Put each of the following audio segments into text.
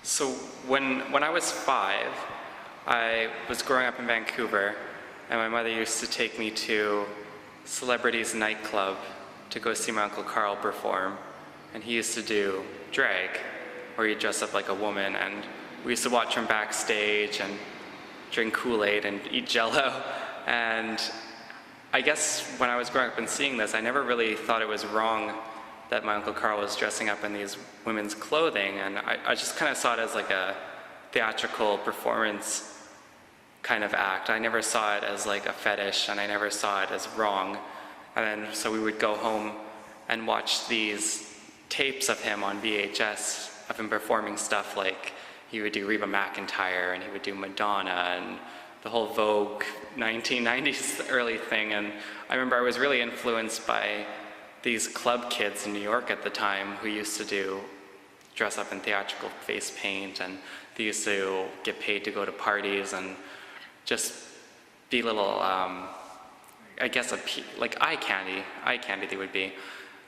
So when I was 5, I was growing up in Vancouver, and my mother used to take me to Celebrities nightclub to go see my Uncle Carl perform. And he used to do drag, where he'd dress up like a woman, and we used to watch him backstage and drink Kool-Aid and eat Jell-O. And I guess when I was growing up and seeing this, I never really thought it was wrong that my Uncle Carl was dressing up in these women's clothing, and I just kind of saw it as like a theatrical performance kind of act. I never saw it as like a fetish, and I never saw it as wrong. And then so we would go home and watch these tapes of him on VHS of him performing stuff like he would do Reba McEntire and he would do Madonna and the whole Vogue 1990s early thing. And I remember I was really influenced by these club kids in New York at the time who used to dress up in theatrical face paint, and they used to get paid to go to parties and just be little, I guess, like eye candy they would be.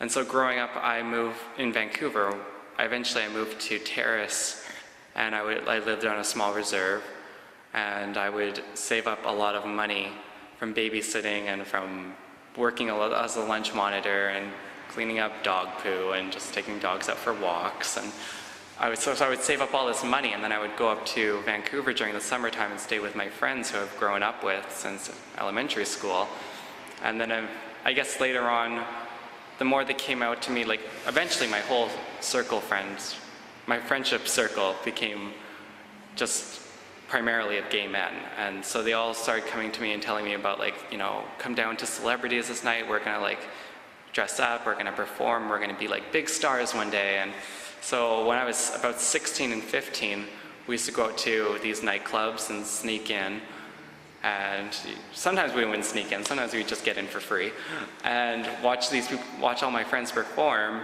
And so growing up, I moved in Vancouver. Eventually I moved to Terrace, and I lived on a small reserve, and I would save up a lot of money from babysitting and from working as a lunch monitor and cleaning up dog poo and just taking dogs out for walks. And I would save up all this money, and then I would go up to Vancouver during the summertime and stay with my friends who I've grown up with since elementary school. And then I guess later on, the more they came out to me, like eventually my whole my friendship circle became just primarily of gay men. And so they all started coming to me and telling me about, like, you know, come down to Celebrities this night, we're gonna like dress up, we're gonna perform, we're gonna be like big stars one day. And so when I was about 16 and 15, we used to go out to these nightclubs and sneak in. And sometimes we wouldn't sneak in, sometimes we'd just get in for free and watch all my friends perform.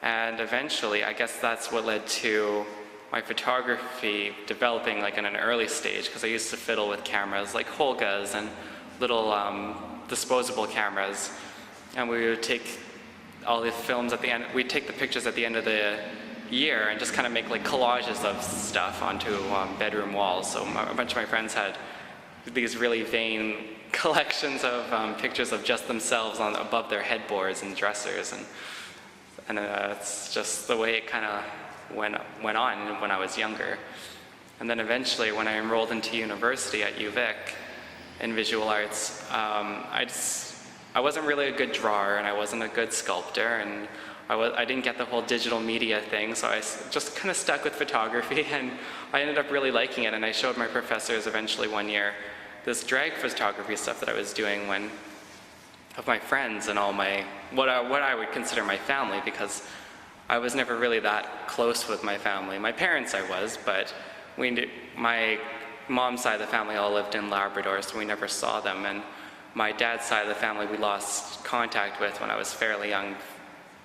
And eventually, I guess that's what led to my photography developing like in an early stage, because I used to fiddle with cameras like Holgas and little disposable cameras. And we would take all the films at the end, we'd take the pictures at the end of the year and just kind of make like collages of stuff onto bedroom walls. So a bunch of my friends had these really vain collections of pictures of just themselves above their headboards and dressers, and it's just the way it kind of went on when I was younger. And then eventually, when I enrolled into university at UVic in visual arts, I wasn't really a good drawer, and I wasn't a good sculptor, and I didn't get the whole digital media thing, so I just kind of stuck with photography, and I ended up really liking it. And I showed my professors eventually one year this drag photography stuff that I was doing of my friends and all what I would consider my family, because I was never really that close with my family. My parents I was, but my mom's side of the family all lived in Labrador, so we never saw them. And my dad's side of the family we lost contact with when I was fairly young.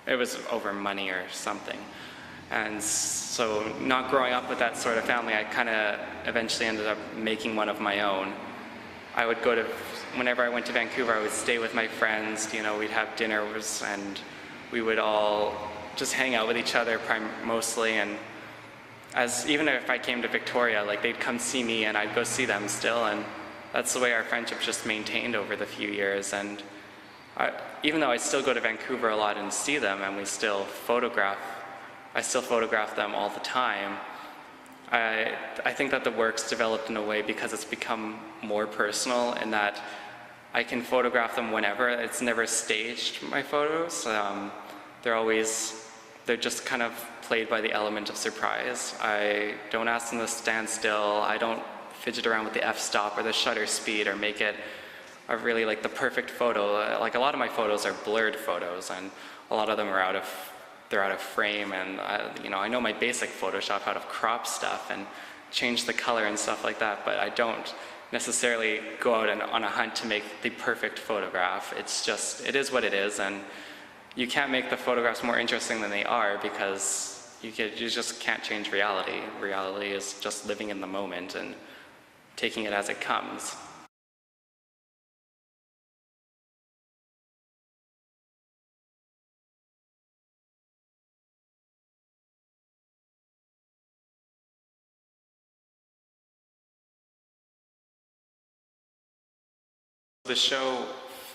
It was over money or something. And so not growing up with that sort of family, I kind of eventually ended up making one of my own. I would whenever I went to Vancouver, I would stay with my friends, you know, we'd have dinners, and we would all just hang out with each other mostly. And even if I came to Victoria, like they'd come see me and I'd go see them still, and that's the way our friendship just maintained over the few years. And even though I still go to Vancouver a lot and see them, and I still photograph them all the time, I think that the work's developed in a way because it's become more personal in that I can photograph them whenever. It's never staged, my photos. They're just kind of played by the element of surprise. I don't ask them to stand still. I don't fidget around with the f-stop or the shutter speed or make it really like the perfect photo. Like a lot of my photos are blurred photos, and a lot of them are out of frame, and I know my basic Photoshop, how to crop stuff and change the color and stuff like that, but I don't necessarily go out on a hunt to make the perfect photograph. It is what it is, and you can't make the photographs more interesting than they are, because you just can't change reality. Reality is just living in the moment and taking it as it comes. the show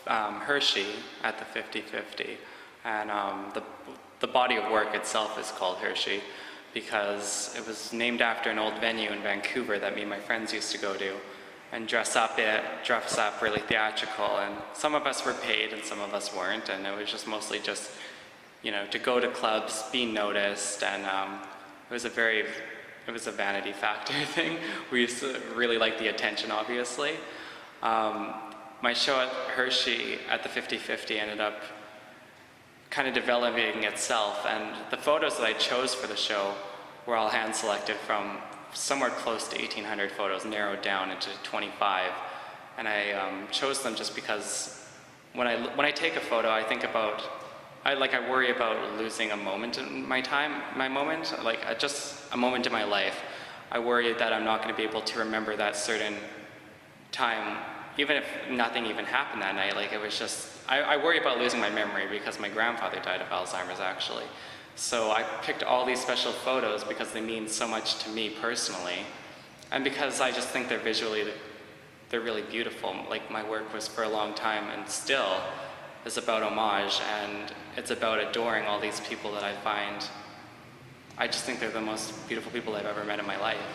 HerShe at the 50/50, and the body of work itself is called HerShe because it was named after an old venue in Vancouver that me and my friends used to go to and dress up really theatrical, and some of us were paid and some of us weren't, and it was just mostly just, you know, to go to clubs, be noticed, and it was a vanity factor thing. We used to really like the attention, obviously. My show at HerShe at the 50/50 ended up kind of developing itself, and the photos that I chose for the show were all hand-selected from somewhere close to 1,800 photos, narrowed down into 25. And I chose them just because when I take a photo, I think about, I worry about losing a moment in my moment, like just a moment in my life. I worry that I'm not going to be able to remember that certain time, even if nothing even happened that night. Like, it was just, I worry about losing my memory because my grandfather died of Alzheimer's, actually. So I picked all these special photos because they mean so much to me personally, and because I just think they're really beautiful. Like, my work was for a long time and still is about homage, and it's about adoring all these people that I just think they're the most beautiful people I've ever met in my life.